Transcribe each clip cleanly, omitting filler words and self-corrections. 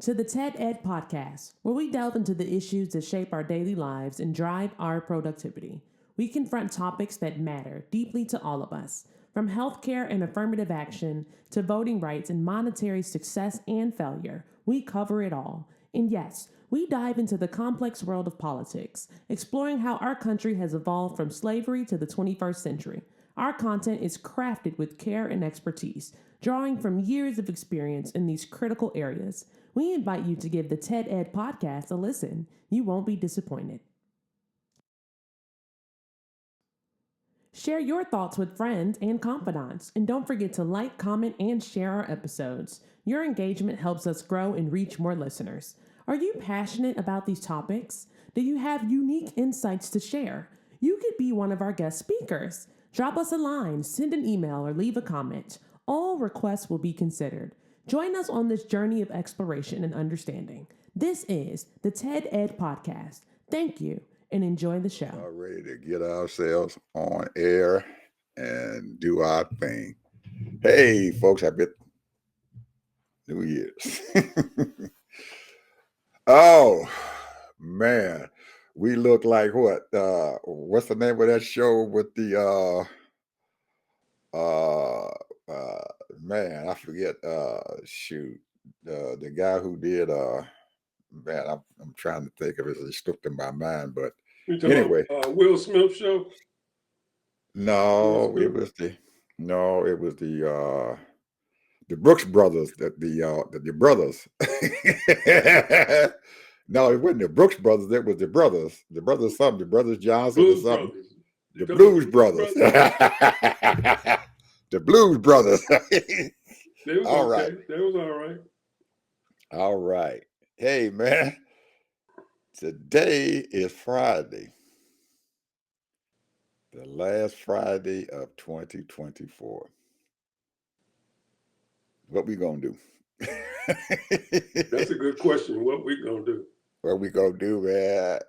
to the TED Ed podcast, where we delve into the issues that shape our daily lives and drive our productivity. We confront topics that matter deeply to all of us, from healthcare and affirmative action to voting rights and monetary success and failure. We cover it all. And yes, we dive into the complex world of politics, exploring how our country has evolved from slavery to the 21st century. Our content is crafted with care and expertise, drawing from years of experience in these critical areas. We invite you to give the TED Ed podcast a listen. You won't be disappointed. Share your thoughts with friends and confidants, and don't forget to like, comment, and share our episodes. Your engagement helps us grow and reach more listeners. Are you passionate about these topics? Do you have unique insights to share? You could be one of our guest speakers. Drop us a line, send an email, or leave a comment. All requests will be considered. Join us on this journey of exploration and understanding. This is the TED Ed Podcast. Thank you and enjoy the show. All ready to get ourselves on air and do our thing. Hey, folks, happy New Year's. Oh, man. We look like what? What's the name of that show with the man, I forget. Shoot, the guy who did. Man, I'm trying to think of it. It slipped in my mind, but anyway. Will Smith show. No, it was the Brooks brothers. The brothers. No, it wasn't the Brooks brothers. It was the brothers. The brothers something. The brothers Johnson or something. Brothers. The Blues Brothers. The Blues Brothers. They was All okay. right. They was all right. All right. Hey, man. Today is Friday. The last Friday of 2024. What we gonna do? That's a good question. What we gonna do? What we gonna do, man?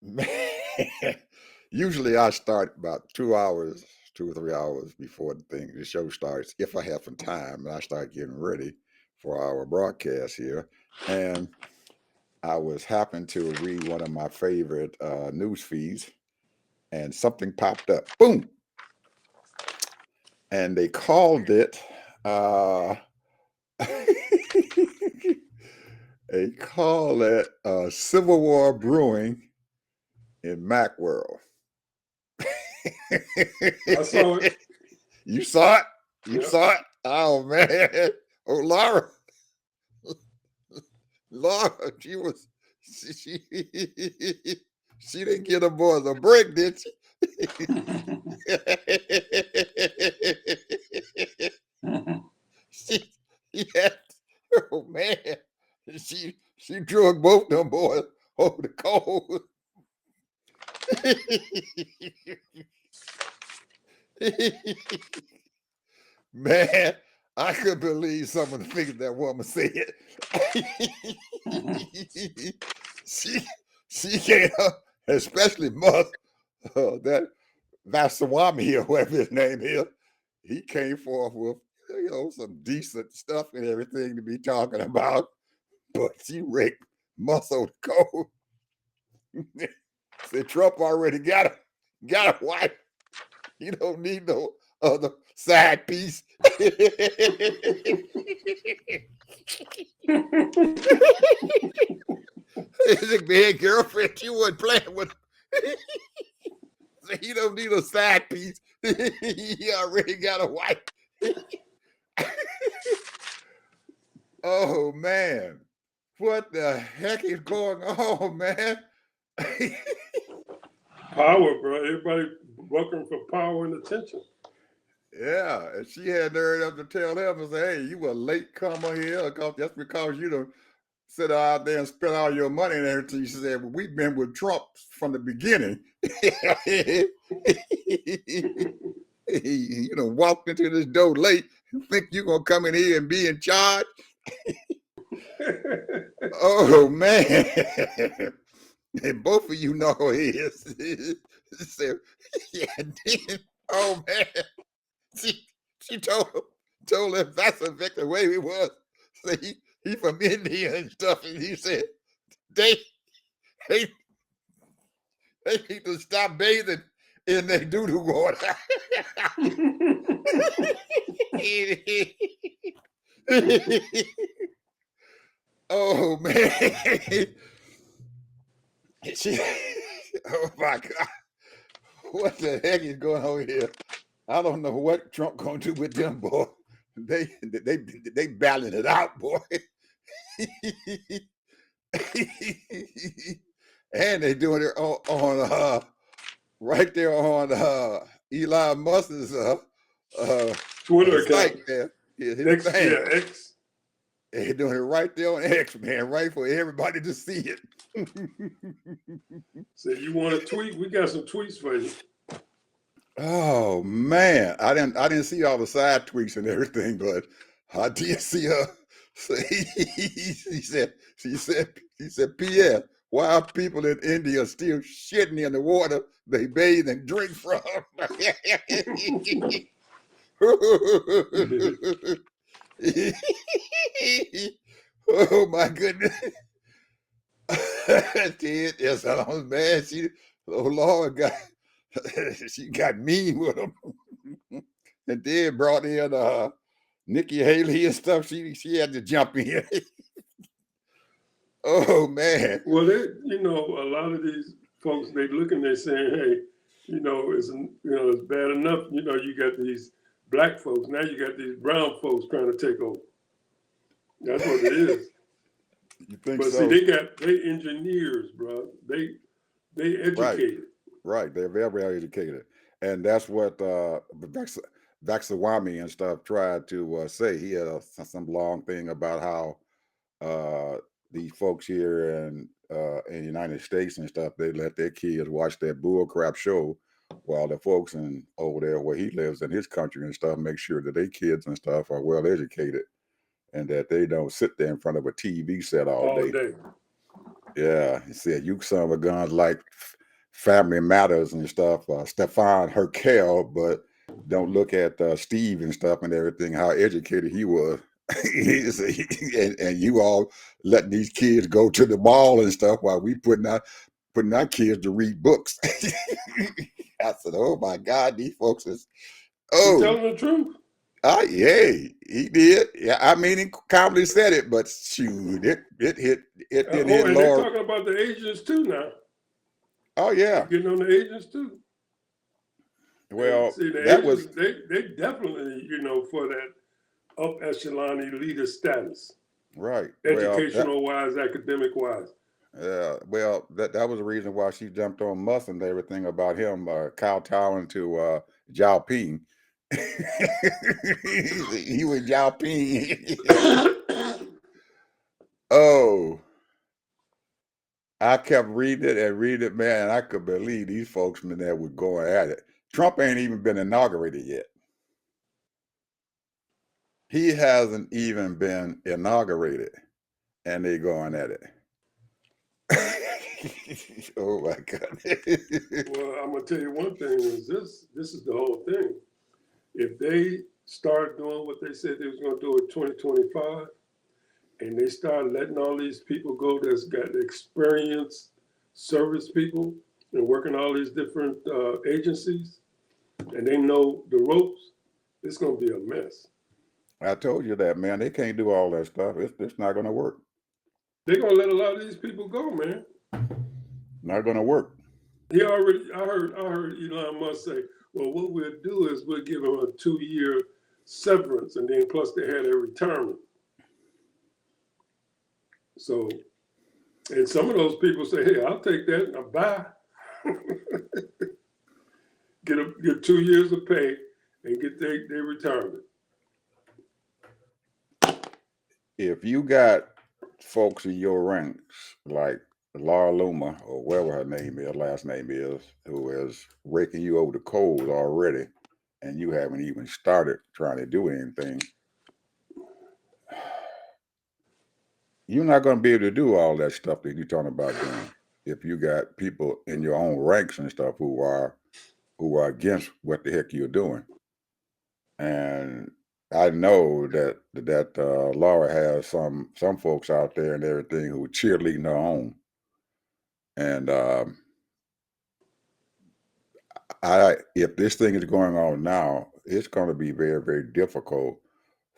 Man, usually I start about 2 or 3 hours before the show starts, if I have some time, and I start getting ready for our broadcast here. And I was happened to read one of my favorite news feeds, and something popped up. Boom! And they called it they call it Civil War Brewing in Mac World. I saw it. You saw it? You Yep. saw it? Oh, man. Oh, Laura, she didn't get the boys a break, did she? Oh, man. She drug both them boys over the cold. Man, I couldn't believe some of the things that woman said. she came up, especially that Vasawami or whatever his name is. He came forth with some decent stuff and everything to be talking about, but she raked muscle cold. Said Trump already got a wife. You don't need no other side piece. His big girlfriend, she wasn't playing with him. So he don't need a side piece. He already got a wife. Oh, man. What the heck is going on, man? Power, bro. Everybody working for power and attention. Yeah, and she had nerve up to tell him and say, "Hey, you a late comer here, just because you don't sit out there and spend all your money and everything." She said, "Well, we've been with Trump from the beginning." You know, walked into this door late. You think you're gonna come in here and be in charge? Oh, man. And both of you know who he is. So, yeah, then, oh, man. She told him, told him that's a Victor way he was. So he from India and stuff, and he said they they they need to stop bathing in their doo-doo water. Oh man. She, oh my God. What the heck is going on here? I don't know what Trump gonna do with them, boy. They battling it out, boy. And they doing it on right there on Elon Musk's Twitter site, account. man. His X, thing. yeah, X. They're doing it right there on X, man, right for everybody to see it. So you want a tweet? We got some tweets for you. Oh man, I didn't see all the side tweets and everything, but I did see her. She said, P.S. Why are people in India still shitting in the water they bathe and drink from? Oh my goodness. Ted, yes, I was mad. Oh Lord, she got mean with him. And then brought in Nikki Haley and stuff. She had to jump in. Oh man. Well, a lot of these folks, they looking, they're saying, hey, it's bad enough. You got these black folks. Now you got these brown folks trying to take over. That's what it is. You think But so? see, they engineers, bro. They educated. Right. They're very, very educated. And that's what Vaxawami and stuff tried to say. He had some long thing about how these folks here in the United States and stuff, they let their kids watch that bull crap show, while the folks over there where he lives in his country and stuff make sure that their kids and stuff are well educated and that they don't sit there in front of a TV set all day. Yeah, he said, you son of a gun like Family Matters and stuff, Stefan Herkel, but don't look at Steve and stuff and everything, how educated he was. and you all letting these kids go to the mall and stuff while we putting our kids to read books. I said, oh my God, these folks is You telling the truth. Yeah, he did. Yeah, I mean, he calmly said it, but shoot, it didn't hit and Lord. They're talking about the agents too now. Oh yeah, They're getting on the agents too. Well, see, the that agents, was they definitely for that up echelon elite status, right. Educational wise, academic wise. Well, that was the reason why she jumped on Musk and everything about him kowtowing to Zhao Ping. He was Zhao Ping. Oh, I kept reading it, man. And I could believe these folks that were going at it. Trump ain't even been inaugurated yet. He hasn't even been inaugurated, and they going at it. Oh my God. Well, I'm gonna tell you one thing is this is the whole thing. If they start doing what they said they was gonna do in 2025, and they start letting all these people go that's got experienced service people and working all these different agencies, and they know the ropes, it's gonna be a mess. I told you that, man. They can't do all that stuff. It's not gonna work. They're gonna let a lot of these people go, man. Not gonna work. I heard Elon Musk say, well, what we'll do is we'll give them a 2-year severance, and then plus they had a retirement. So, and some of those people say, hey, I'll take that, I'll buy. get 2 years of pay and get their retirement. If you got folks in your ranks like Laura Luma or whatever her last name is, who is raking you over the coals already, and you haven't even started trying to do anything, you're not going to be able to do all that stuff that you're talking about doing. If you got people in your own ranks and stuff who are against what the heck you're doing. And I know that Laura has some folks out there and everything who cheerleading her on, and if this thing is going on now, it's going to be very, very difficult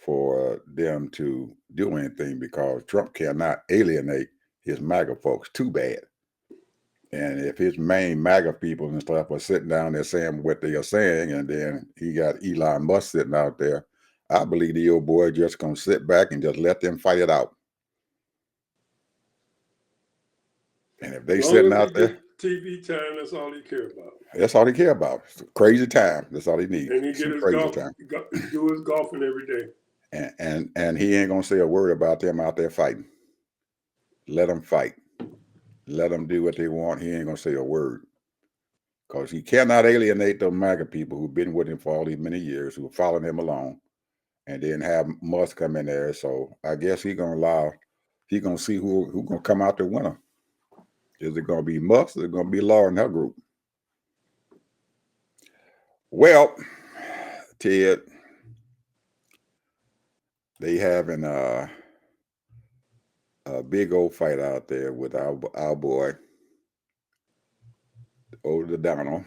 for them to do anything because Trump cannot alienate his MAGA folks too bad. And if his main MAGA people and stuff are sitting down there saying what they are saying, and then he got Elon Musk sitting out there, I believe the old boy just gonna sit back and just let them fight it out. And if they As long sitting as he out there, get TV time, that's all he care about. that's all he care about. It's crazy time. That's all he needs. And he get Some his crazy golf, time. do his golfing every day. And he ain't gonna say a word about them out there fighting. Let them fight. Let them do what they want. He ain't gonna say a word. Because he cannot alienate those MAGA people who've been with him for all these many years, who are following him along, and then have Musk come in there. So I guess he's gonna see who gonna come out the winner. Is it gonna be Musk or is it gonna be Laura and her group? Well, Ted, they having a big old fight out there with our boy, old Donald.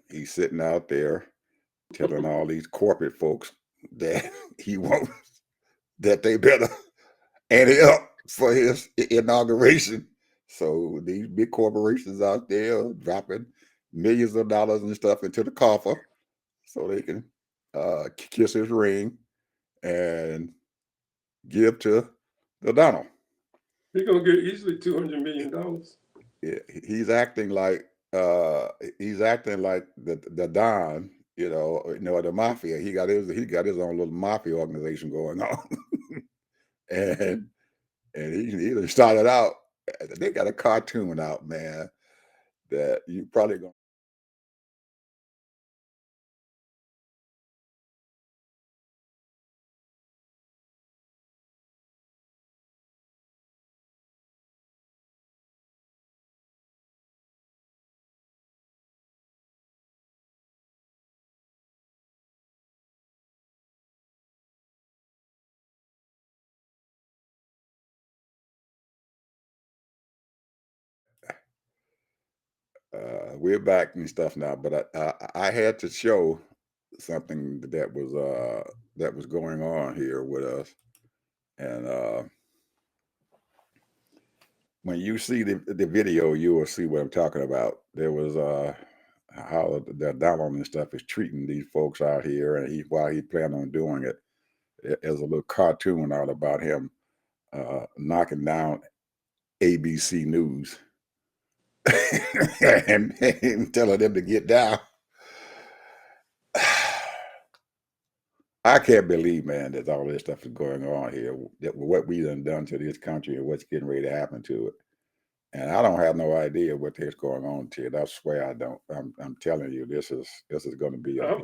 He's sitting out there telling all these corporate folks that he wants that they better ante up for his inauguration. So these big corporations out there are dropping millions of dollars and stuff into the coffer so they can kiss his ring and give to the Donald. He's gonna get easily $200 million. Yeah, he's acting like the Don, the mafia. He got his own little mafia organization going on, and he done started out. They got a cartoon out, man, that you probably gonna. We're back and stuff now, but I had to show something that was going on here with us, and when you see the video, you will see what I'm talking about. There was how the Donald and stuff is treating these folks out here, and while he planned on doing it, there's a little cartoon out about him knocking down ABC News and telling them to get down. I can't believe, man, that all this stuff is going on here. That what we done to this country and what's getting ready to happen to it. And I don't have no idea what is going on, Ted. I swear I don't. I'm telling you, this is going to be I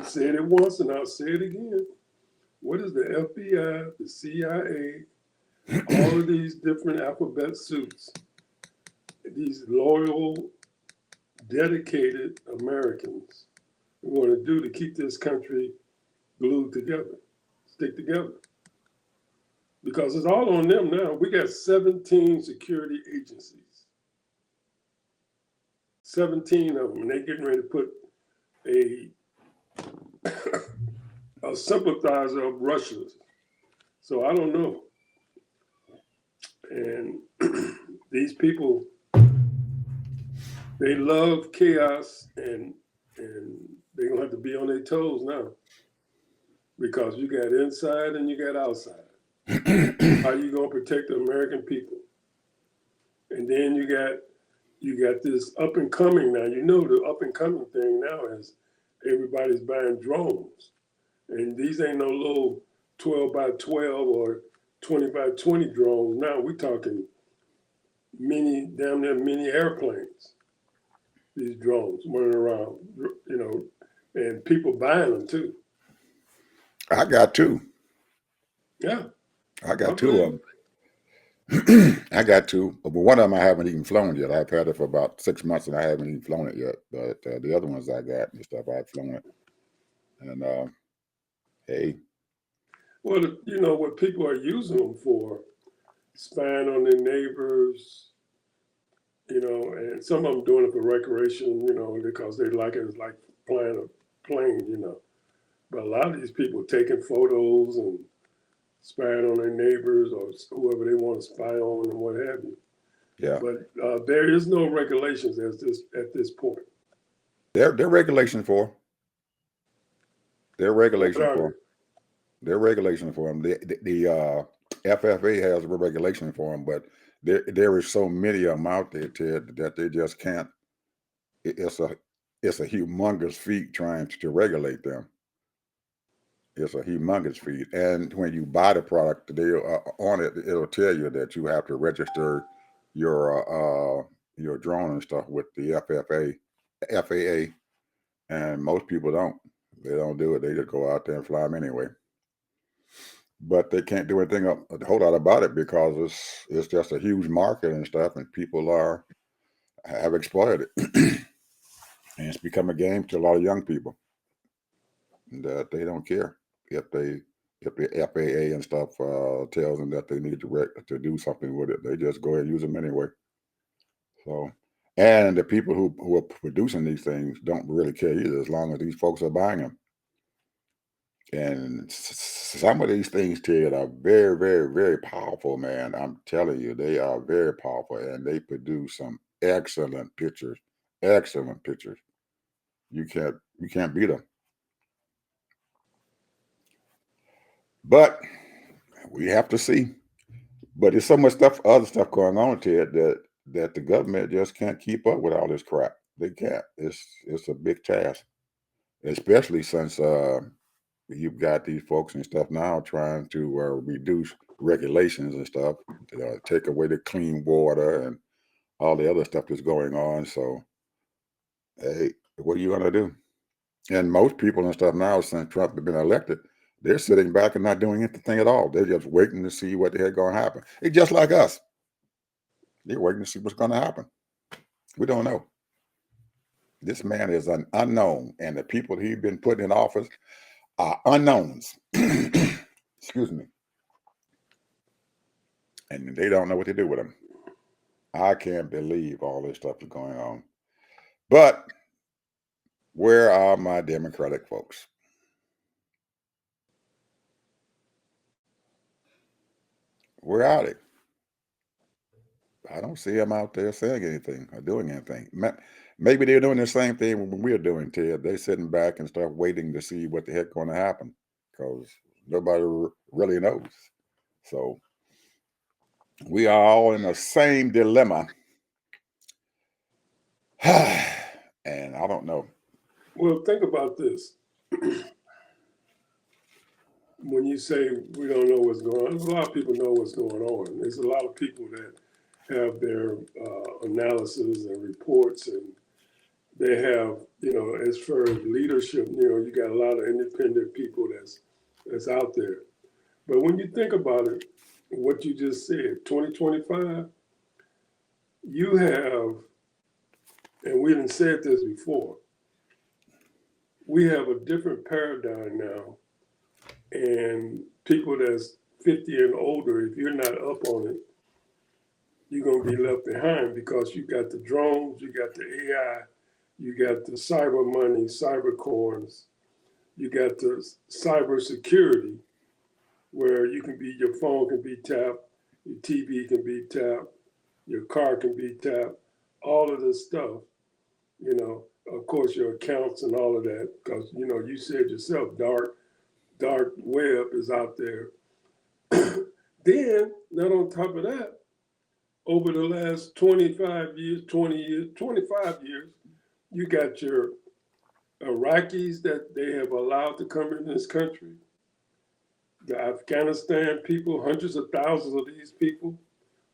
said it once and I'll say it again. What is the FBI, the CIA, all of these different alphabet suits, these loyal, dedicated Americans want to do to keep this country glued together, stick together? Because it's all on them now. We got 17 security agencies. 17 of them, and they're getting ready to put a sympathizer of Russia's. So I don't know. And these people, they love chaos, and they're gonna have to be on their toes now. Because you got inside and you got outside. How you gonna protect the American people? And then you got this up and coming now. You know the up and coming thing now is everybody's buying drones. And these ain't no little 12 by 12 or 20 by 20 drones. Now we're talking damn near mini airplanes. These drones running around, and people buying them too. I got two. Yeah. I got two of them. I got two, but one of them I haven't even flown yet. I've had it for about 6 months and I haven't even flown it yet. But the other ones I got and stuff, I've flown it. And hey, Well, you know what people are using them for, spying on their neighbors, you know, and some of them doing it for recreation, you know, because they like it. It's like flying a plane, you know. But a lot of these people taking photos and spying on their neighbors or whoever they want to spy on and what have you. Yeah, But there is no regulations at this point. they're regulations for 'em. They're What regulations are for they? 'em. They're regulations for them. The FFA has a regulation for them, but there is so many of them out there, Ted, that they just can't. It's a humongous feat trying to regulate them. It's a humongous feat, and when you buy the product, they on it. It'll tell you that you have to register your drone and stuff with the FAA, and most people don't. They don't do it. They just go out there and fly them anyway. But they can't do anything a whole lot about it because it's just a huge market and stuff, and people have exploited it, and it's become a game to a lot of young people that they don't care if they if the FAA and stuff tells them that they need to do something with it. They just go ahead and use them anyway. So, and the people who are producing these things don't really care either, as long as these folks are buying them. And some of these things, Ted, are very, very, very powerful, man. I'm telling you, they are very powerful, and they produce some excellent pictures. Excellent pictures. You can't beat them. But we have to see. But there's so much other stuff going on, Ted, that the government just can't keep up with all this crap. They can't. It's a big task, especially since you've got these folks and stuff now trying to reduce regulations and stuff, take away the clean water and all the other stuff that's going on. So, hey, what are you gonna do? And most people and stuff now, since Trump has been elected, they're sitting back and not doing anything at all. They're just waiting to see what the heck going to happen. It's just like us. They're waiting to see what's going to happen. We don't know. This man is an unknown, and the people he's been putting in office are unknowns. Excuse me. And they don't know what to do with him. I can't believe all this stuff is going on. But where are my Democratic folks? Where are they? I don't see them out there saying anything or doing anything. Maybe they're doing the same thing we're doing, Ted. They're sitting back and start waiting to see what the heck going to happen because nobody really knows. So we are all in the same dilemma. And I don't know. Well, think about this. When you say we don't know what's going on, a lot of people know what's going on. There's a lot of people that have their analysis and reports, and they have, you know, as far as leadership, you know, you got a lot of independent people that's out there. But when you think about it, what you just said, 2025, you have, and we didn't said this before, we have a different paradigm now, and people that's 50 and older, if you're not up on it, you're going to be left behind because you got the drones, you got the AI, you got the cyber money, cyber coins, you got the cyber security where your phone can be tapped, your TV can be tapped, your car can be tapped, all of this stuff, you know, of course your accounts and all of that, because, you know, you said yourself, dark web is out there. Then, not on top of that, over the last 25 years, 20 years, 25 years, you got your Iraqis that they have allowed to come in this country, the Afghanistan people, hundreds of thousands of these people,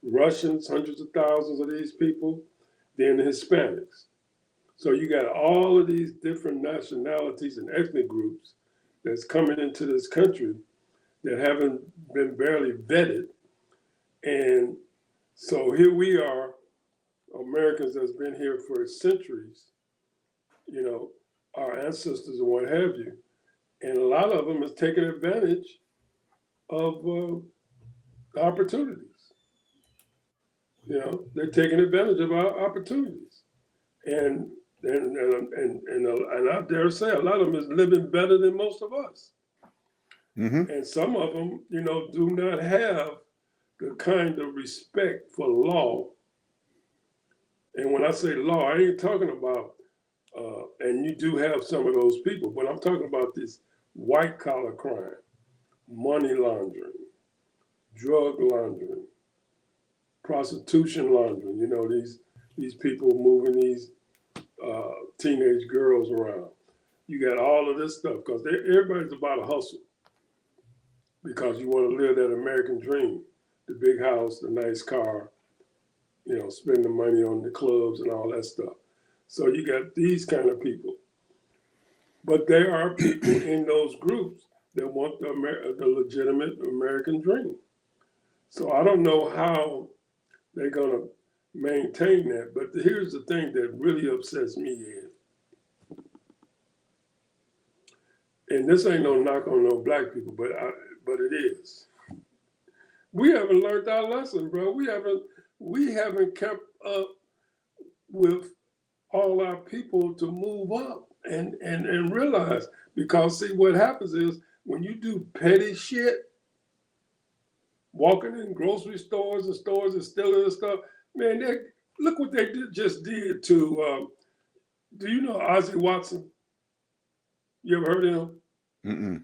Russians, hundreds of thousands of these people, then the Hispanics. So you got all of these different nationalities and ethnic groups that's coming into this country that haven't been barely vetted. And so here we are, Americans that's been here for centuries, you know, our ancestors and what have you. And a lot of them has taken advantage of opportunities. They're taking advantage of our opportunities, and and I dare say a lot of them is living better than most of us, and some of them, do not have the kind of respect for law. And when I say law, I ain't talking about, and you do have some of those people, but I'm talking about this white collar crime, money laundering, drug laundering, prostitution laundering. These people moving these teenage girls around. You got all of this stuff because everybody's about a hustle because you want to live that American dream, the big house, the nice car, spend the money on the clubs and all that stuff. So you got these kind of people. But there are people in those groups that want the legitimate American dream. So I don't know how they're going to maintain that. But here's the thing that really upsets me is, and this ain't no knock on no black people, but it is. We haven't learned our lesson, bro. We haven't kept up with all our people to move up and realize, because see what happens is when you do petty shit, walking in grocery stores and stealing and stuff, man, look what they just did to, do you know Ozzie Watson? You ever heard of him? Mm-mm.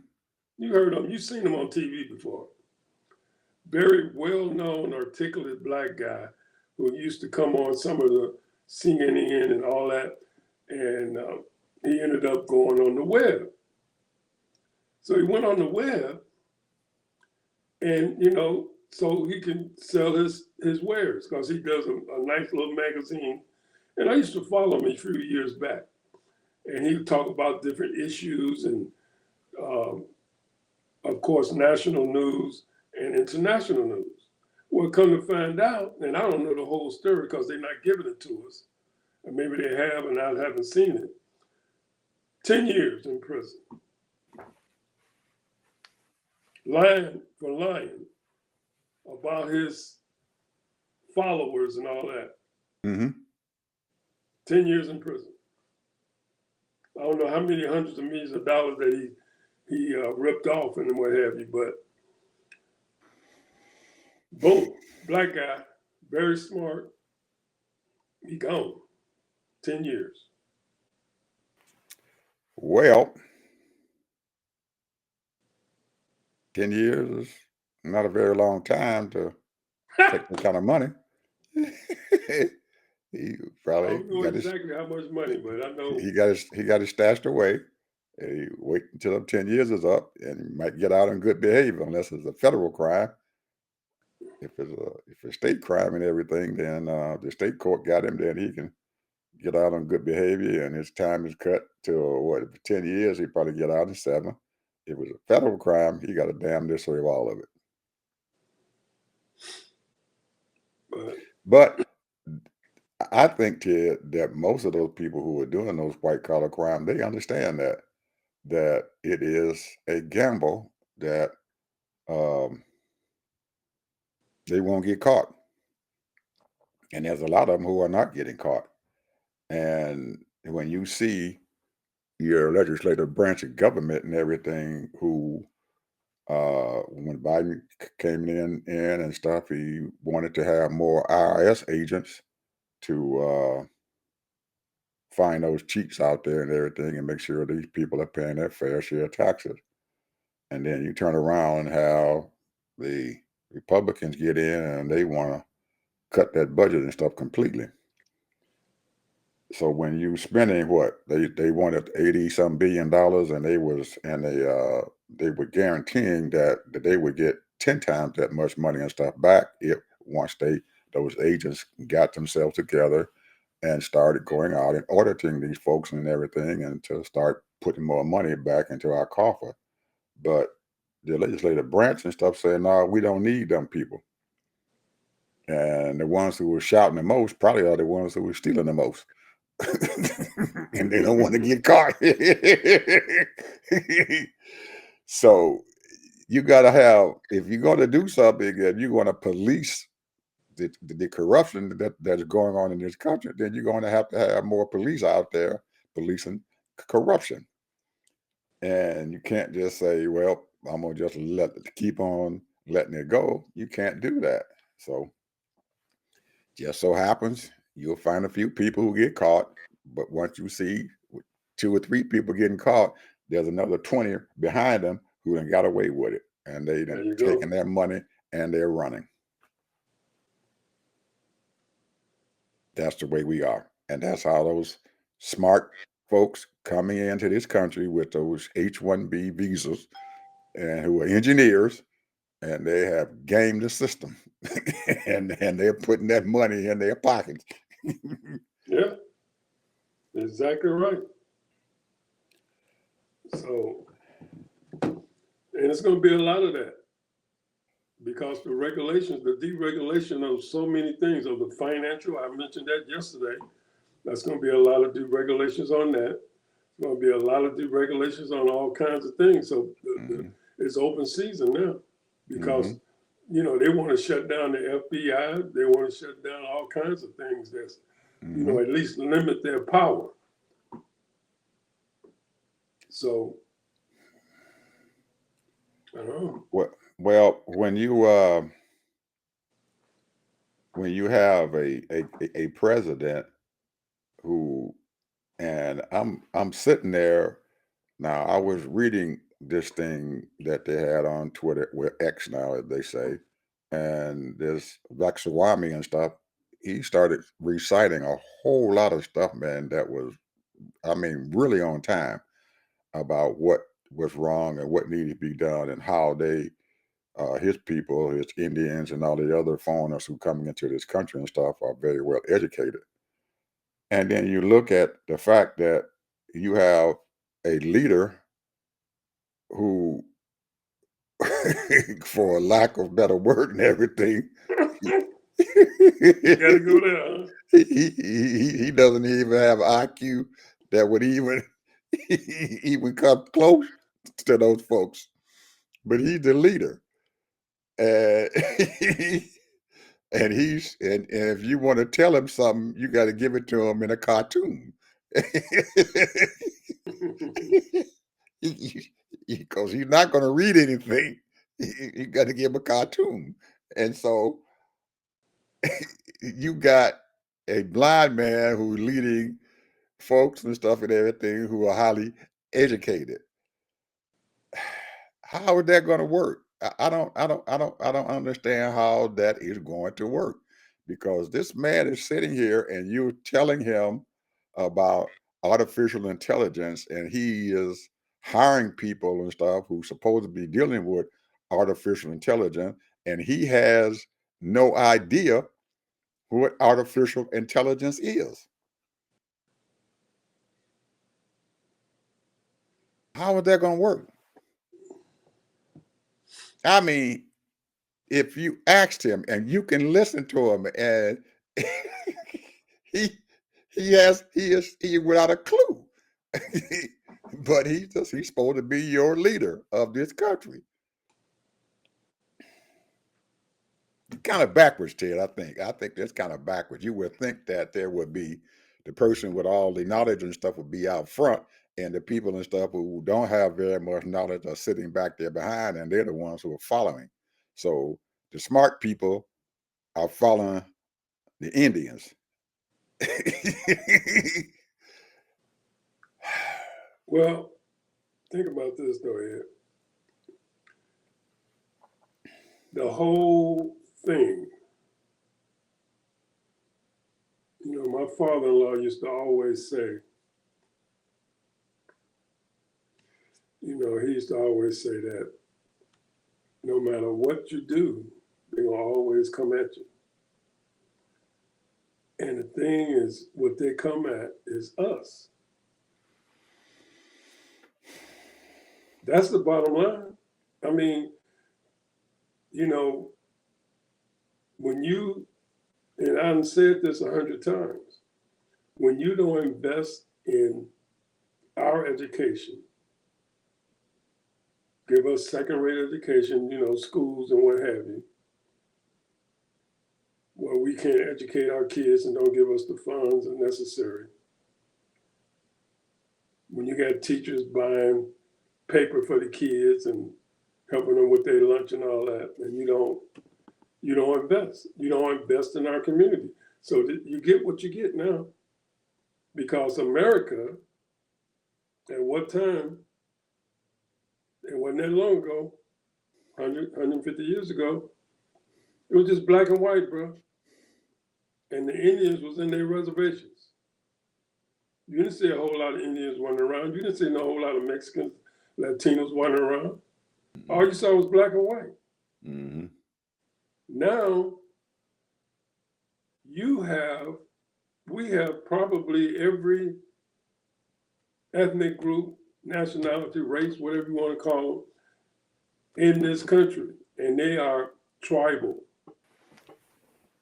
You heard of him. You've seen him on TV before. Very well-known, articulate black guy who used to come on some of the CNN and all that, and he ended up going on the web. So he went on the web, and so he can sell his wares because he does a nice little magazine. And I used to follow him a few years back, and he would talk about different issues and, of course, national news and international news. Well, come to find out, and I don't know the whole story because they're not giving it to us, and maybe they have and I haven't seen it. 10 years in prison. Lying about his followers and all that. Mm-hmm. 10 years in prison. I don't know how many hundreds of millions of dollars that he ripped off and what have you, but boom, black guy, very smart, he gone. 10 years. Well, 10 years is not a very long time to take that kind of money. He I probably don't know got his exactly how much money, but I know. he got it stashed away. And he wait until them 10 years is up, and he might get out on good behavior unless it's a federal crime. If it's a state crime and everything, then the state court got him. Then he can get out on good behavior, and his time is cut to what? 10 years. He probably get out in 7. If it was a federal crime, he got to damn near serve all of it. But I think, Ted, that most of those people who are doing those white collar crime, they understand that it is a gamble that they won't get caught, and there's a lot of them who are not getting caught. And when you see your legislative branch of government and everything, who when Biden came in and stuff, he wanted to have more IRS agents to find those cheats out there and everything and make sure these people are paying their fair share of taxes. And then you turn around and have the Republicans get in and they want to cut that budget and stuff completely. So when you spending what they wanted $80 some billion, and they were guaranteeing that they would get 10 times that much money and stuff back if once those agents got themselves together and started going out and auditing these folks and everything, and to start putting more money back into our coffer. But the legislative branch and stuff saying, no, we don't need them people. And the ones who were shouting the most probably are the ones who were stealing the most. And they don't want to get caught. So you got to have, if you're going to do something and you're going to police the corruption that's going on in this country, then you're going to have more police out there policing corruption. And you can't just say, well, I'm going to just keep on letting it go. You can't do that. So just so happens you'll find a few people who get caught, but once you see 2 or 3 people getting caught, there's another 20 behind them who done got away with it, and they There done you go. taken their money and they're running. That's the way we are, and that's how those smart folks coming into this country with those H-1B visas and who are engineers, and they have gamed the system, and they're putting that money in their pockets. Yeah, exactly right. So, and it's going to be a lot of that because the regulations, the deregulation of so many things, of the financial, I mentioned that yesterday. That's going to be a lot of deregulations on that. There's going to be a lot of deregulations on all kinds of things. So Mhm, it's open season now because, mhm, they want to shut down the FBI. They want to shut down all kinds of things that's, mhm. at least limit their power. So, I don't know. Well, when you have a president who, and I'm sitting there now. I was reading this thing that they had on Twitter, well, X now, as they say, and this Vaxawami and stuff. He started reciting a whole lot of stuff, man. That was, I mean, really on time about what was wrong and what needed to be done and how his people, his Indians, and all the other foreigners who coming into this country and stuff are very well educated. And then you look at the fact that you have a leader who, for lack of better word and everything, he, You got to go there, huh? he doesn't even have IQ that would even even come close to those folks. But he's the leader, and and if you want to tell him something, you got to give it to him in a cartoon. Because he's not going to read anything. You got to give him a cartoon. And so you got a blind man who's leading folks and stuff and everything who are highly educated. How is that going to work? I don't understand how that is going to work, because this man is sitting here and you're telling him about artificial intelligence, and he is hiring people and stuff who's supposed to be dealing with artificial intelligence, and he has no idea what artificial intelligence is. How is that going to work? I mean, if you asked him and you can listen to him, and he he is without a clue. But he's supposed to be your leader of this country. Kind of backwards, Ted. I think that's kind of backwards. You would think that there would be the person with all the knowledge and stuff would be out front, and the people and stuff who don't have very much knowledge are sitting back there behind, and they're the ones who are following. So the smart people are following the Indians. Well, think about this though, Ed. The whole thing, my father-in-law used to always say, he used to always say that no matter what you do, they're going to always come at you. And the thing is, what they come at is us. That's the bottom line. I mean, you know, when you, and I've said this 100 times, when you don't invest in our education, give us second-rate education, schools and what have you, where we can't educate our kids and don't give us the funds necessary. When you got teachers buying paper for the kids and helping them with their lunch and all that, and you don't invest. You don't invest in our community. So you get what you get now. Because America, at what time, it wasn't that long ago, 150 years ago, it was just black and white, bro. And the Indians was in their reservations. You didn't see a whole lot of Indians running around. You didn't see a whole lot of Mexicans, Latinos running around. All you saw was black and white. Mm-hmm. Now, we have probably every ethnic group, nationality, race, whatever you want to call them, in this country. And they are tribal.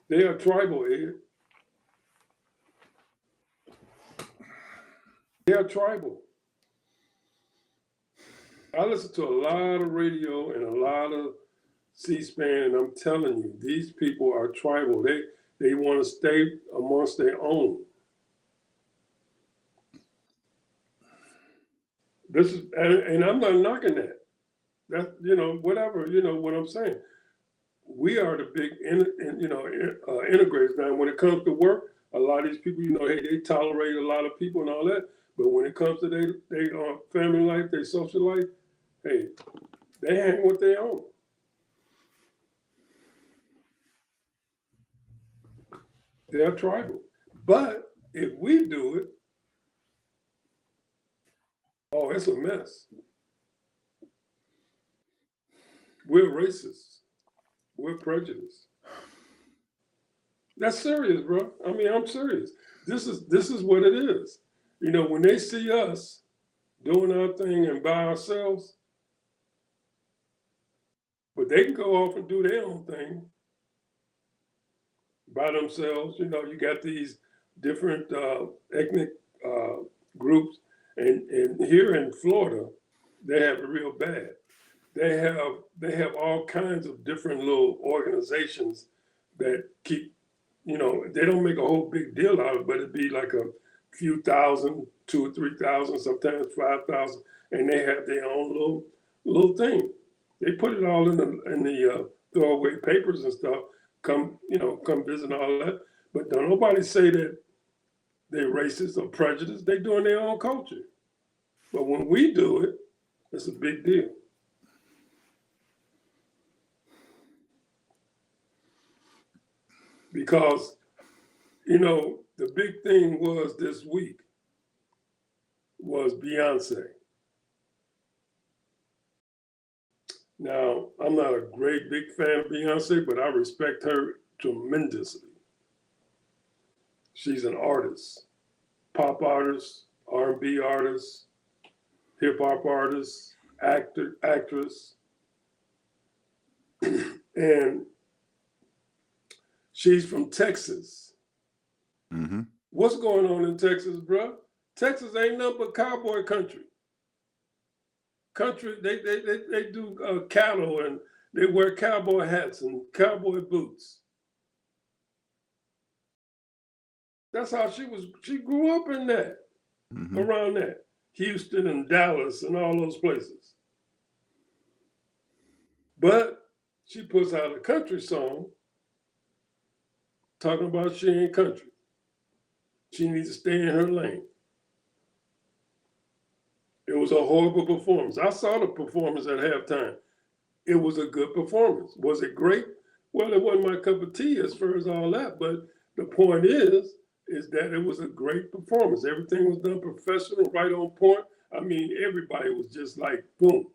They are tribal, Ed. They are tribal. I listen to a lot of radio and a lot of C-SPAN, and I'm telling you, these people are tribal. They want to stay amongst their own. This is, and I'm not knocking that. That whatever, what I'm saying. We are the big, integrators now. When it comes to work, a lot of these people, hey, they tolerate a lot of people and all that. But when it comes to their family life, their social life, hey, they hang with their own. They're tribal. But if we do it, oh, it's a mess. We're racist. We're prejudiced. That's serious, bro. I mean, I'm serious. This is what it is. When they see us doing our thing and by ourselves, but they can go off and do their own thing by themselves. You got these different ethnic groups, and here in Florida, they have it real bad. They have all kinds of different little organizations that keep, they don't make a whole big deal out of it, but it'd be like a few thousand, 2,000 or 3,000, sometimes 5,000, and they have their own little thing. They put it all in the throwaway papers and stuff. Come visit all that. But don't nobody say that they're racist or prejudiced. They're doing their own culture. But when we do it, it's a big deal. Because, the big thing was this week was Beyonce. Now, I'm not a great big fan of Beyonce, but I respect her tremendously. She's an artist, pop artist, R&B artist, hip hop artist, actress. And she's from Texas. Mm-hmm. What's going on in Texas, bro? Texas ain't nothing but cowboy country. They do cattle, and they wear cowboy hats and cowboy boots. That's how she grew up in that, Mm-hmm. around that. Houston and Dallas and all those places. But she puts out a country song talking about she ain't country. She needs to stay in her lane. It was a horrible performance. I saw the performance at halftime. It was a good performance. Was it great? Well, it wasn't my cup of tea as far as all that, but the point is that it was a great performance. Everything was done professional, right on point. I mean, everybody was just like, boom.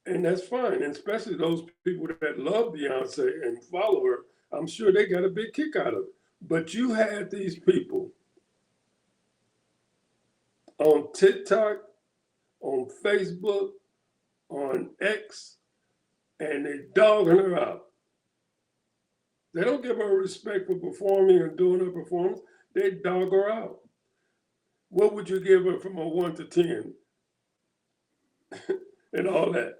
And that's fine. And especially those people that love Beyonce and follow her, I'm sure they got a big kick out of it. But you had these people on TikTok, on Facebook, on X, and they dogging her out. They don't give her respect for performing and doing her performance. They dog her out. What would you give her from a 1 to 10? and all that.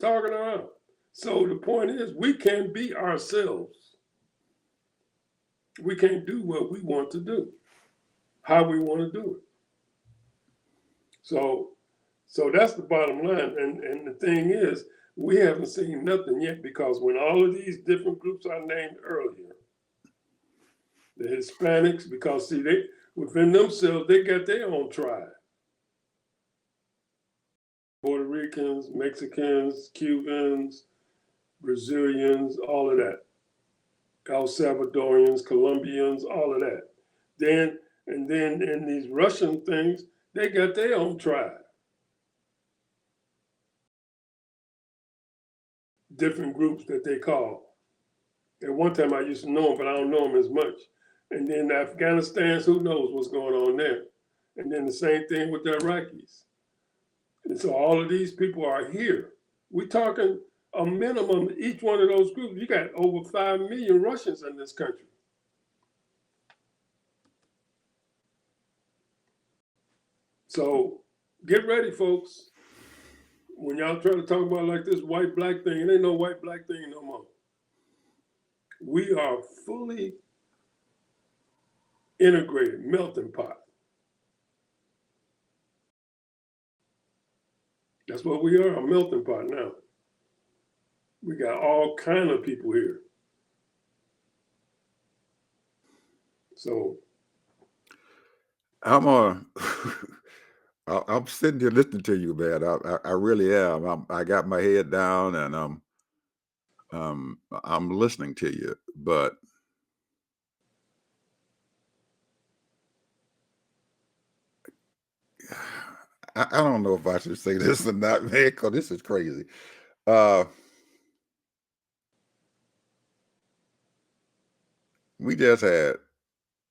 Talking around. So the point is, we can't be ourselves. We can't do what we want to do, how we want to do it. So that's the bottom line. And the thing is, we haven't seen nothing yet, because when all of these different groups I named earlier, the Hispanics, because see, they within themselves, they got their own tribe. Puerto Ricans, Mexicans, Cubans, Brazilians, all of that. El Salvadorians, Colombians, all of that. Then in these Russian things, they got their own tribe. Different groups that they call. At one time I used to know them, but I don't know them as much. And then Afghanistan's, who knows what's going on there. And then the same thing with the Iraqis. And so all of these people are here. We're talking a minimum, each one of those groups, you got over 5 million Russians in this country. So get ready, folks. When y'all try to talk about like this white black thing, it ain't no white black thing no more. We are fully integrated, melting pot. That's what we are, a melting pot now. We got all kind of people here. So I'm I'm sitting here listening to you, man. I really am. I got my head down and I'm listening to you, but I don't know if I should say this or not, man, because this is crazy. We just had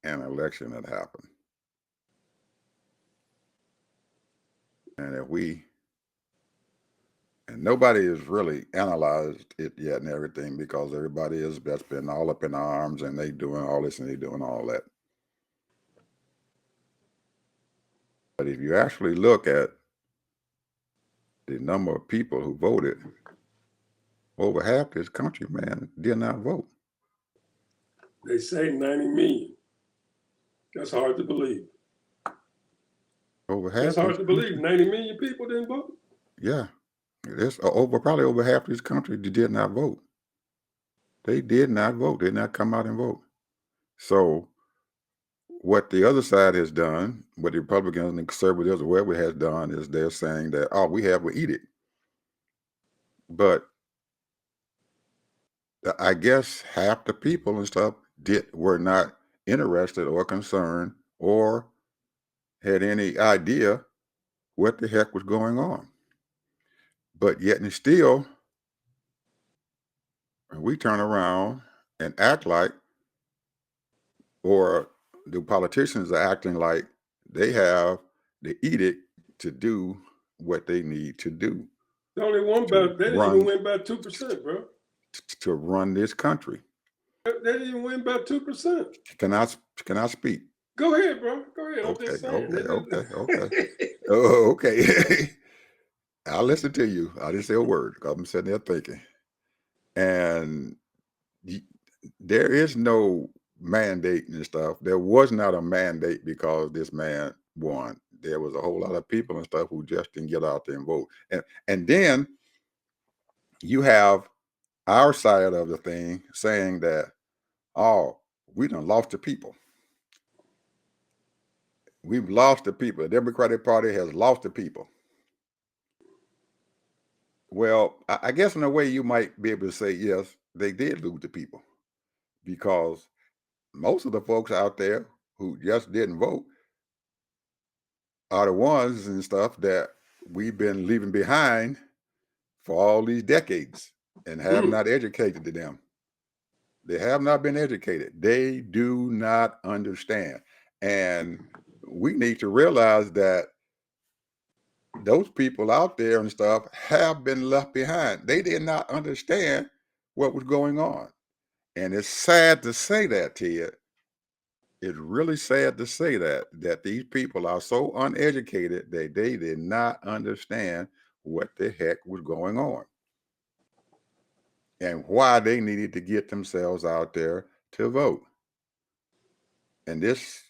an election that happened. And nobody has really analyzed it yet and everything, because everybody has just been all up in arms and they doing all this and they doing all that. But if you actually look at the number of people who voted, over half this country, man, did not vote. they say 90 million. That's hard to believe. Over half. That's hard this to country, believe. 90 million people didn't vote. Yeah, it's probably over half this country did not vote. They did not vote. They did not come out and vote. So what the other side has done, what the Republicans and conservatives or whoever has done, is they're saying that all we have, we eat it. But I guess half the people and stuff were not interested or concerned or had any idea what the heck was going on. But yet and still, we turn around and act like, or the politicians are acting like they have the edict to do what they need to do They only won about, they didn't even win by 2%, bro. to run this country. They didn't even win by 2%. Can I speak? Go ahead, bro. Go ahead. I'm Okay, just saying. okay. Oh, okay. I'll listen to you. I didn't say a word because I'm sitting there thinking. And there is no mandate and stuff. There was not a mandate because this man won. There was a whole lot of people and stuff who just didn't get out there and vote. And then you have our side of the thing saying that, oh, we done lost the people. We've lost the people. The Democratic Party has lost the people. Well, I guess in a way you might be able to say, yes, they did lose the people, because most of the folks out there who just didn't vote are the ones and stuff that we've been leaving behind for all these decades and have not educated them. They have not been educated. They do not understand. And we need to realize that those people out there and stuff have been left behind. They did not understand what was going on. And it's sad to say that, Ted. It's really sad to say that these people are so uneducated that they did not understand what the heck was going on and why they needed to get themselves out there to vote. And this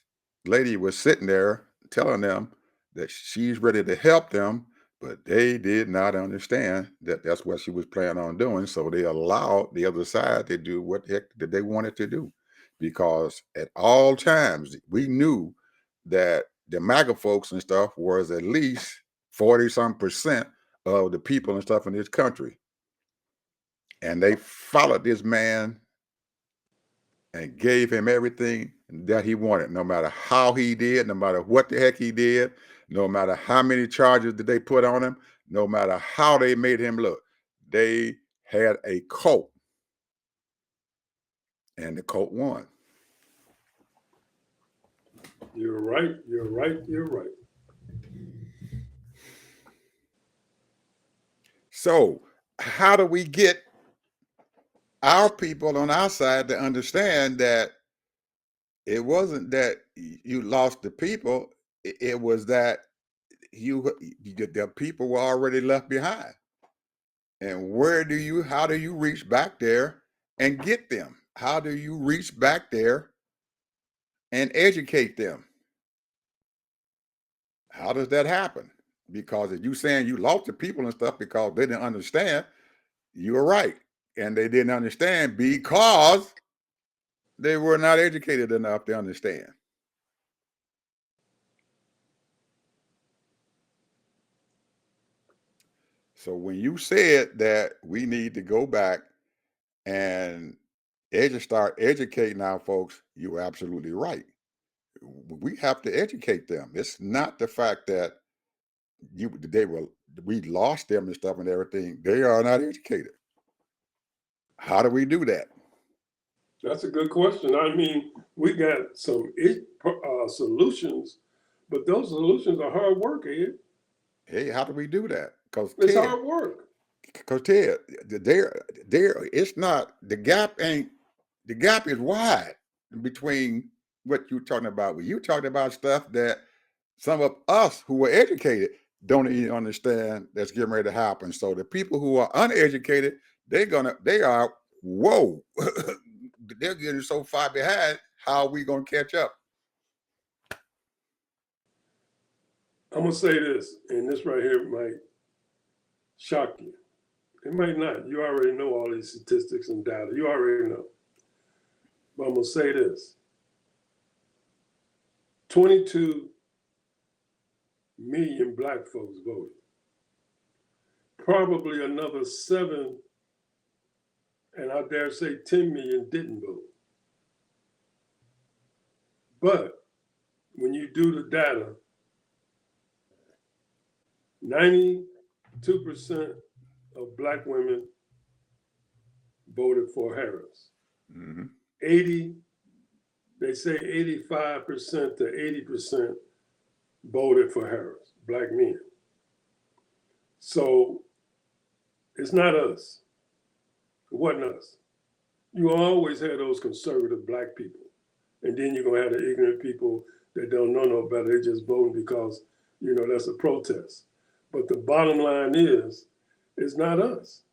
lady was sitting there telling them that she's ready to help them, but they did not understand that that's what she was planning on doing. So they allowed the other side to do what the heck that they wanted to do. Because at all times, we knew that the MAGA folks and stuff was at least 40-some% of the people and stuff in this country. And they followed this man and gave him everything that he wanted, no matter how he did, no matter what the heck he did, no matter how many charges that they put on him, no matter how they made him look. They had a cult, and the cult won. You're right. You're right. You're right. So how do we get our people on our side to understand that it wasn't that you lost the people, it was that the people were already left behind. And how do you reach back there and get them? How do you reach back there and educate them? How does that happen? Because if you saying you lost the people and stuff because they didn't understand, you're right. And they didn't understand because they were not educated enough to understand. So when you said that we need to go back and start educating our folks, you're absolutely right. We have to educate them. It's not the fact that we lost them and stuff and everything. They are not educated. How do we do that? That's a good question. I mean, we got some solutions, but those solutions are hard work, Ed. Hey, how do we do that? It's hard work. Because Ted, it's not the gap is wide between what you're talking about. When you talking about stuff that some of us who are educated don't even understand that's getting ready to happen. So the people who are uneducated, they are, whoa, they're getting so far behind. How are we gonna catch up? I'm gonna say this, and this right here might shock you. It might not. You already know all these statistics and data. You already know. But I'm gonna say this. 22 million black folks voted. Probably another 7, and I dare say 10 million didn't vote. But when you do the data, 92% of black women voted for Harris. Mm-hmm. 80, they say 85% to 80% voted for Harris, black men. So it's not us. It wasn't us. You always had those conservative black people. And then you're going to have the ignorant people that don't know no better. They just voting because, that's a protest. But the bottom line is, it's not us.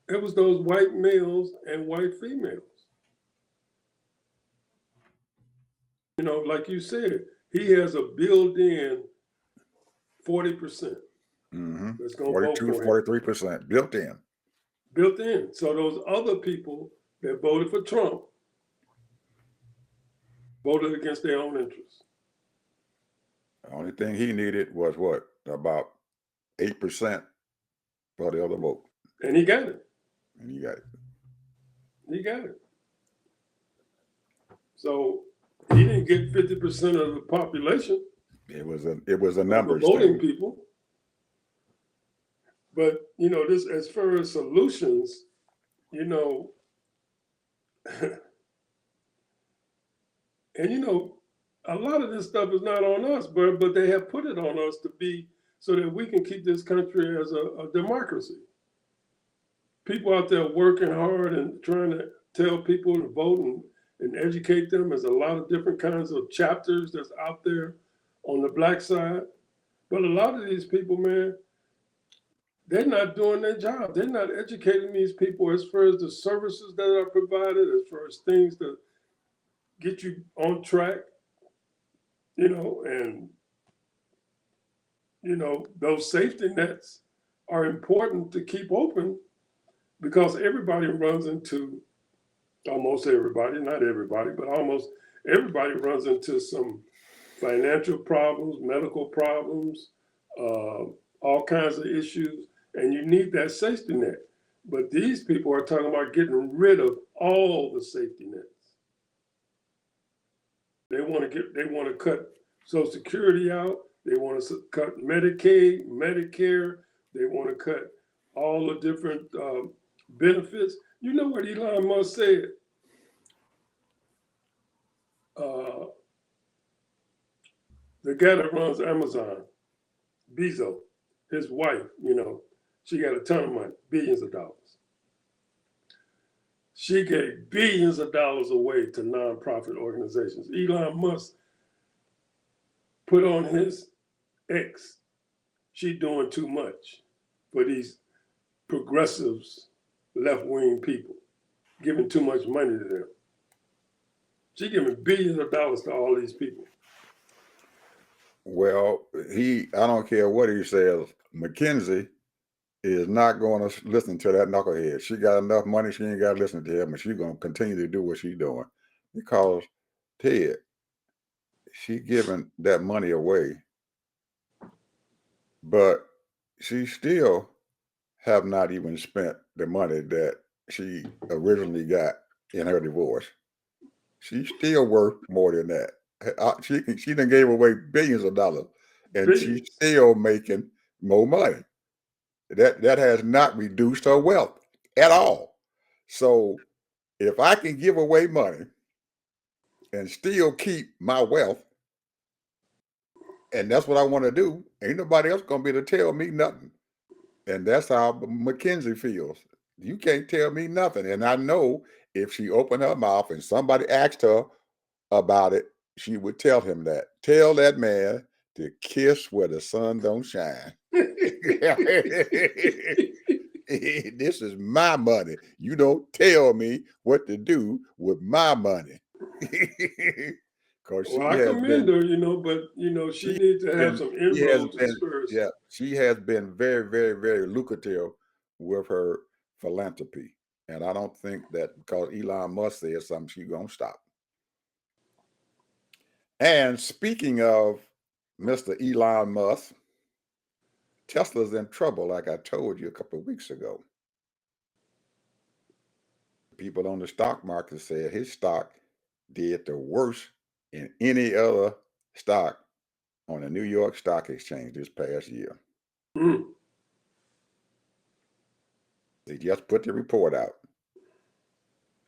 It was those white males and white females. Like you said, he has a built-in 40%. Mm-hmm. That's going to vote for him. 43% built in. Built in. So those other people that voted for Trump voted against their own interests. The only thing he needed was what? About 8% for the other vote. And he got it. And he got it. He got it. So he didn't get 50% of the population. It was a numbers voting thing. People. But this, as far as solutions, and a lot of this stuff is not on us, but they have put it on us to be so that we can keep this country as a democracy. People out there working hard and trying to tell people to vote and educate them. There's a lot of different kinds of chapters that's out there on the black side. But a lot of these people, man, they're not doing their job. They're not educating these people as far as the services that are provided, as far as things to get you on track, and those safety nets are important to keep open because everybody runs into almost everybody, not everybody, but almost everybody runs into some financial problems, medical problems, uh, all kinds of issues, and you need that safety net. But these people are talking about getting rid of all the safety nets. They want to cut Social Security out. They want to cut Medicaid, Medicare. They want to cut all the different benefits. You know what Elon Musk said? Uh, the guy that runs Amazon, Bezos, his wife, she got a ton of money, billions of dollars. She gave billions of dollars away to nonprofit organizations. Elon Musk put on his X, she doing too much for these progressives, left-wing people, giving too much money to them. She giving billions of dollars to all these people. Well, I don't care what he says, McKinsey is not going to listen to that knucklehead. She got enough money, she ain't got to listen to him, and she's going to continue to do what she's doing. Because, Ted, she giving that money away, but she still have not even spent the money that she originally got in her divorce. She's still worth more than that. She done gave away billions of dollars, and Billions. she's still making more money. That has not reduced her wealth at all. So if I can give away money and still keep my wealth, and that's what I want to do, ain't nobody else gonna be able to tell me nothing. And that's how McKinsey feels. You can't tell me nothing. And I know if she opened her mouth and somebody asked her about it, she would tell him that. Tell that man to kiss where the sun don't shine. This is my money. You don't tell me what to do with my money. Because Well, I commend her, but she needs to have some inroads as far as. Yeah, she has been very, very, very lucrative with her philanthropy. And I don't think that because Elon Musk said something, she's gonna stop. And speaking of Mr. Elon Musk, Tesla's in trouble, like I told you a couple of weeks ago. People on the stock market said his stock did the worst in any other stock on the New York Stock Exchange this past year. Mm. They just put the report out,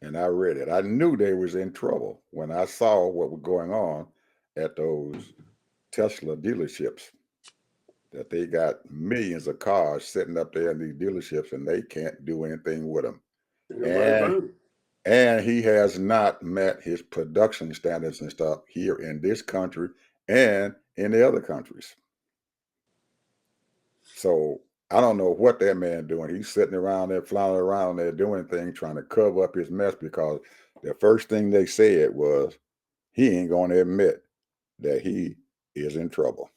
and I read it. I knew they was in trouble when I saw what was going on at those Tesla dealerships, that they got millions of cars sitting up there in these dealerships, and they can't do anything with them. And he has not met his production standards and stuff here in this country and in the other countries. So I don't know what that man doing. He's sitting around there, flying around there, doing things, trying to cover up his mess, because the first thing they said was he ain't going to admit that he is in trouble.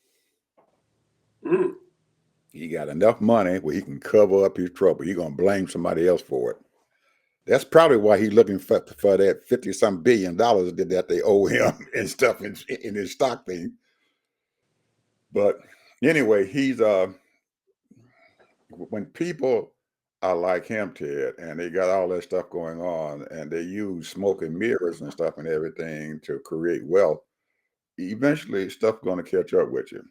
Mm. He got enough money where he can cover up his trouble. He's going to blame somebody else for it. That's probably why he's looking for that $50-some billion that they owe him and stuff in his stock thing. But anyway, he's when people are like him, Ted, and they got all that stuff going on, and they use smoke and mirrors and stuff and everything to create wealth, eventually stuff's going to catch up with you.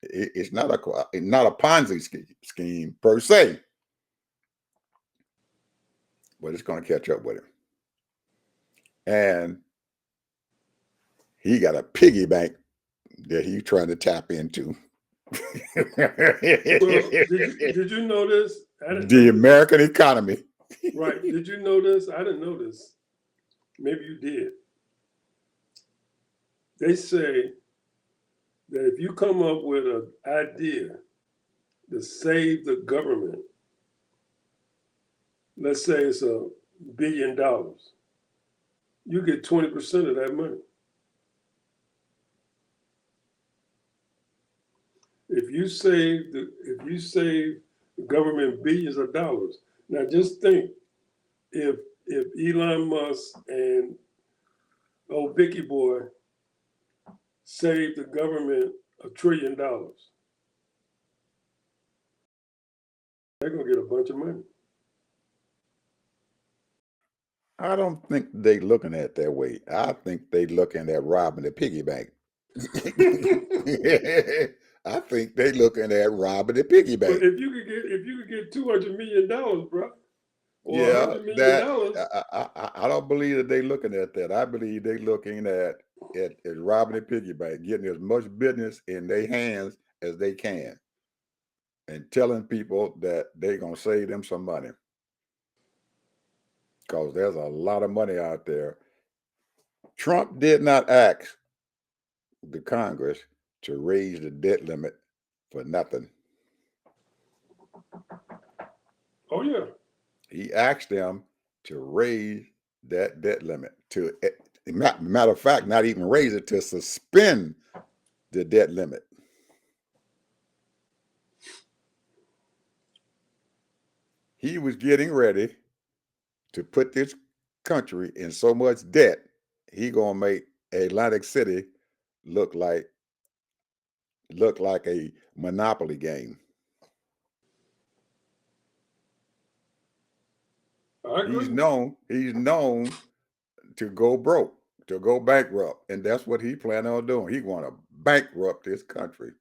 It's not a Ponzi scheme per se, but it's going to catch up with him. And he got a piggy bank that he's trying to tap into. Well, did you know this? The American economy. Right. Did you know this? I didn't know this. Maybe you did. They say that if you come up with an idea to save the government, let's say it's $1 billion, you get 20% of that money. If you save the government billions of dollars, now just think if Elon Musk and old Vicky boy saved the government $1 trillion, they're gonna get a bunch of money. I don't think they looking at it that way. I think they looking at robbing the piggy bank. I think they looking at robbing the piggy But bank. if you could get $200 million, bro, or Yeah, $100 million, that I don't believe that they looking at that. I believe they looking at robbing the piggy bank, getting as much business in their hands as they can, and telling people that they're gonna save them some money. Because there's a lot of money out there. Trump did not ask the Congress to raise the debt limit for nothing. oh yeah, He asked them to raise that debt limit to, matter of fact, not even raise it, to suspend the debt limit. He was getting ready to put this country in so much debt, he gonna make Atlantic City look like a Monopoly game. I He's agree. known to go broke, to go bankrupt, and that's what he planned on doing. He want to bankrupt this country.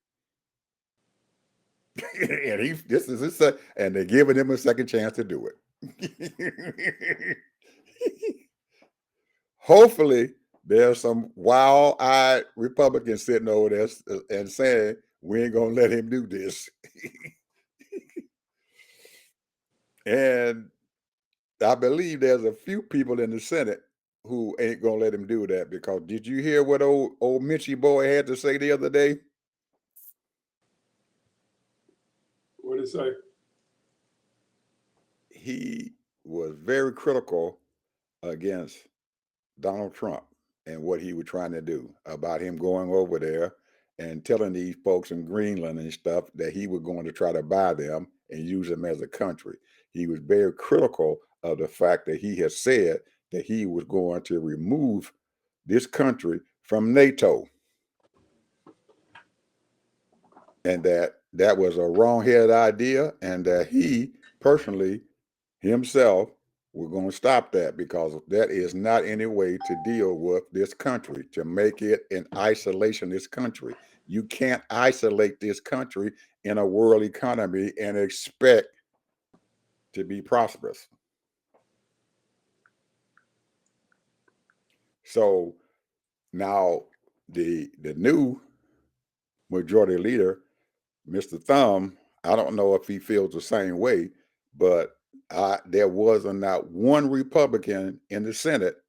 And this is his and they're giving him a second chance to do it. Hopefully, there's some wild-eyed Republicans sitting over there and saying, "We ain't gonna let him do this." And I believe there's a few people in the Senate who ain't gonna let him do that, because did you hear what old Mitchie boy had to say the other day? What did it say? He was very critical against Donald Trump and what he was trying to do, about him going over there and telling these folks in Greenland and stuff that he was going to try to buy them and use them as a country. He was very critical of the fact that he had said that he was going to remove this country from NATO, and that was a wrong-headed idea, and that he personally himself was going to stop that, because that is not any way to deal with this country, to make it an isolationist country. You can't isolate this country in a world economy and expect to be prosperous. So now the new majority leader, Mr. Thumb, I don't know if he feels the same way, but there wasn't not one Republican in the Senate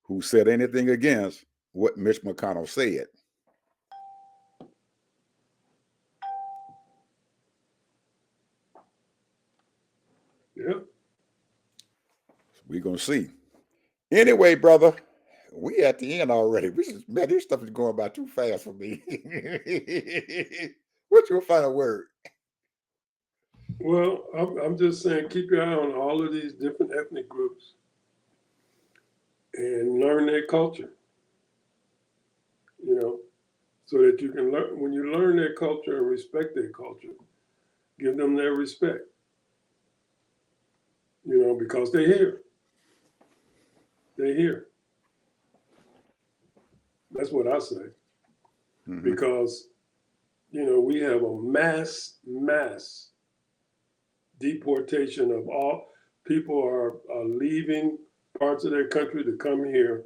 who said anything against what Mitch McConnell said. Yeah. We're gonna see. Anyway, brother, we at the end already. Man, this stuff is going by too fast for me. What's your final word? Well, I'm just saying, keep your eye on all of these different ethnic groups and learn their culture. So that you can learn. When you learn their culture and respect their culture, give them their respect. Because they're here. They're here. That's what I say. Mm-hmm. Because we have a mass deportation of all people are leaving parts of their country to come here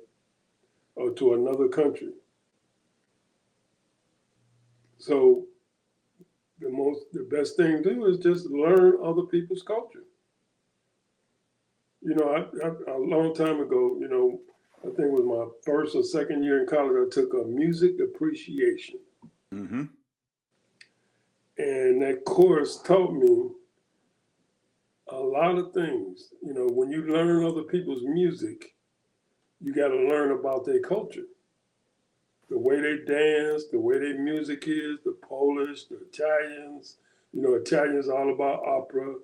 or to another country. So the best thing to do is just learn other people's culture. A long time ago, I think it was my first or second year in college, I took a music appreciation. Mm-hmm. And that course taught me a lot of things. You know, when you learn other people's music, you got to learn about their culture, the way they dance, the way their music is, the Polish, the Italians. You know, Italians all about opera.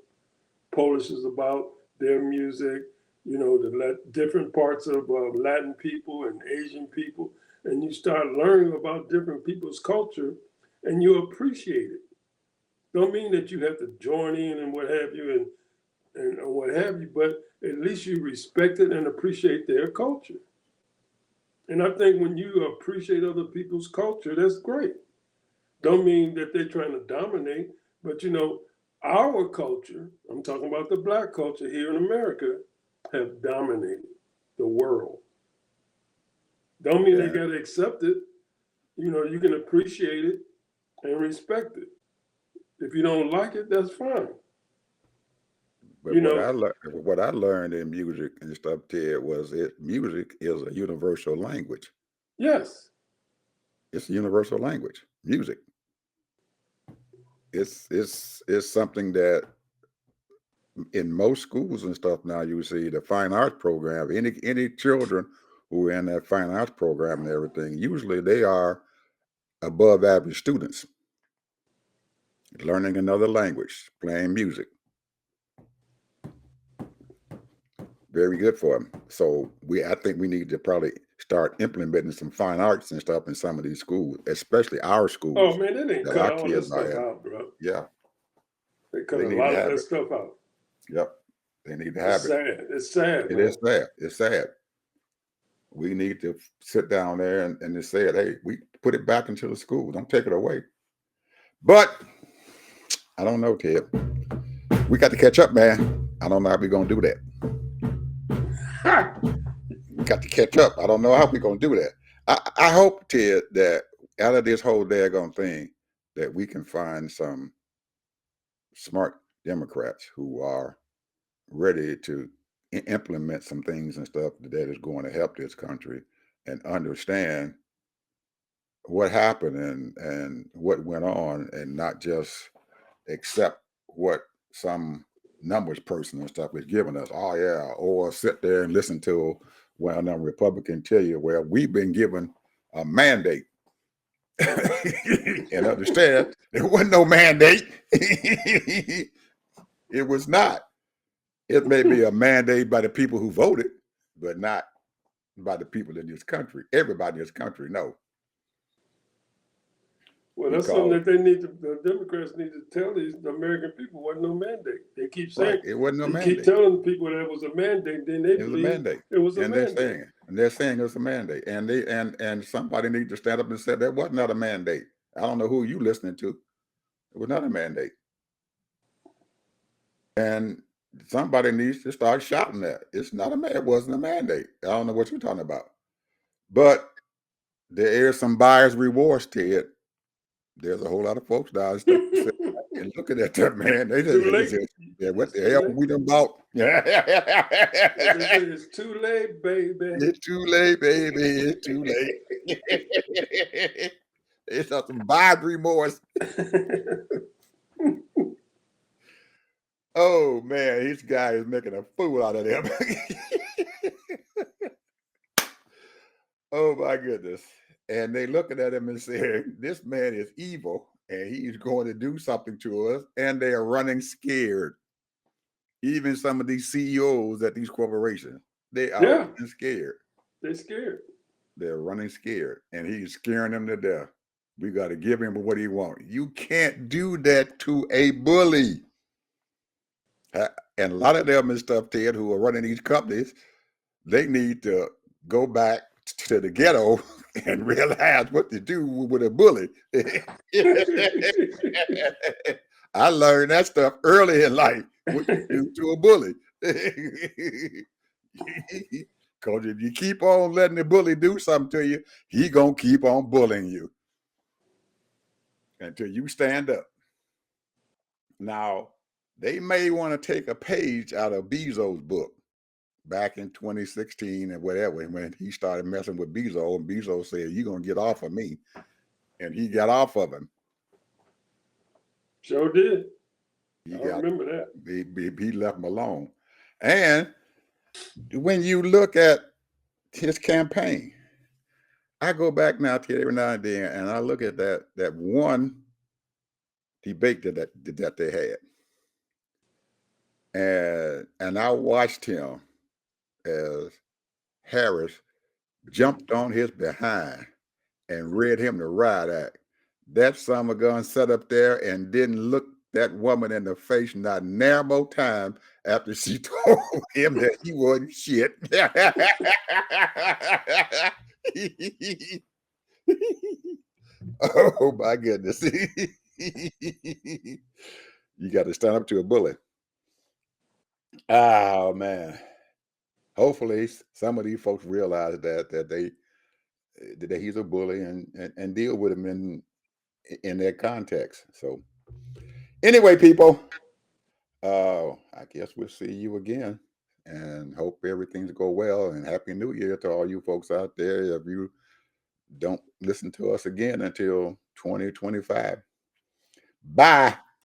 Polish is about their music. You know, the different parts of Latin people and Asian people, and you start learning about different people's culture, and you appreciate it. Don't mean that you have to join in and what have you, and what have you, but at least you respect it and appreciate their culture. And I think when you appreciate other people's culture, that's great. Don't mean that they're trying to dominate, but you know, our culture, I'm talking about the black culture here in America, have dominated the world. Don't mean they Yeah. got to accept it. You know, you can appreciate it and respect it. If you don't like it, that's fine. But You know, what I learned in music and stuff, Ted, was music is a universal language. yes. It's a universal language. Music. It's something that in most schools and stuff now you see the fine arts program. Any children who are in that fine arts program and everything, usually they are above average students, learning another language, playing music. Very good for them. So I think we need to probably start implementing some fine arts and stuff in some of these schools, especially our Oh schools man, they didn't that cut our all this kids are stuff in. out, bro. Yeah, They cut they a need to lot of have that it. stuff out. Yep, they need to It's have it. sad. It's sad, It is man. sad. It's sad. We need to sit down there and just say it. Hey, we put it back into the school. Don't take it away. But I don't know, Ted. We got to catch up, man. I don't know how we're gonna do that. Ha! We got to catch up. I don't know how we're gonna do that. I hope, Ted, that out of this whole daggone thing, that we can find some smart Democrats who are ready to implement some things and stuff that is going to help this country and understand what happened and what went on, and not just accept what some numbers person and stuff is giving us. Oh yeah, or sit there and listen to well, now Republican tell you, well, we've been given a mandate, and understand there wasn't no mandate. It was not. It may be a mandate by the people who voted, but not by the people in this country. Everybody in this country, no, Well, that's something because that they need to, the Democrats need to tell the American people wasn't no mandate. They keep saying, right, it wasn't no they keep mandate. telling people that it was a mandate, then they It was a believe mandate, it was a and they're mandate. saying it. And they're saying it's a mandate, and and somebody needs to stand up and say that was not a mandate. I don't know who you listening to. It was not a mandate, and somebody needs to start shouting that it's not a man. It wasn't a mandate. I don't know what you're talking about, but there is some buyer's rewards to it. There's a whole lot of folks now stuck and looking at that man. Too They late. said, "Yeah, what It's the too hell late. we done bought?" As they say, it's too late, baby. It's too late, baby. It's too late. It's some buyer's remorse. Oh man, this guy is making a fool out of them. Oh my goodness. And they looking at him and saying, this man is evil and he's going to do something to us. And they are running scared. Even some of these CEOs at these corporations, they are Yeah, running scared. they're scared. They're running scared. And he's scaring them to death. We got to give him what he wants. You can't do that to a bully. And a lot of them and stuff, Ted, who are running these companies, they need to go back to the ghetto and realize what to do with a bully. I learned that stuff early in life, what you do to a bully. Because if you keep on letting the bully do something to you, he going to keep on bullying you until you stand up. Now, they may want to take a page out of Bezos' book back in 2016 and whatever, when he started messing with Bezos, and Bezos said, "You're gonna get off of me." and he got off of him. Sure did. He I got remember that. he left him alone. And when you look at his campaign, I go back now to every now and then, and I look at that one debate that they had, and I watched him as Harris jumped on his behind and read him the riot act. That son of a gun sat up there and didn't look that woman in the face not near more time after she told him that he wasn't shit. Oh my goodness. You got to stand up to a bully. Oh man. Hopefully some of these folks realize that he's a bully and deal with him in their context. So anyway, people, I guess we'll see you again and hope everything's go well, and Happy New Year to all you folks out there. If you don't listen to us again until 2025. Bye.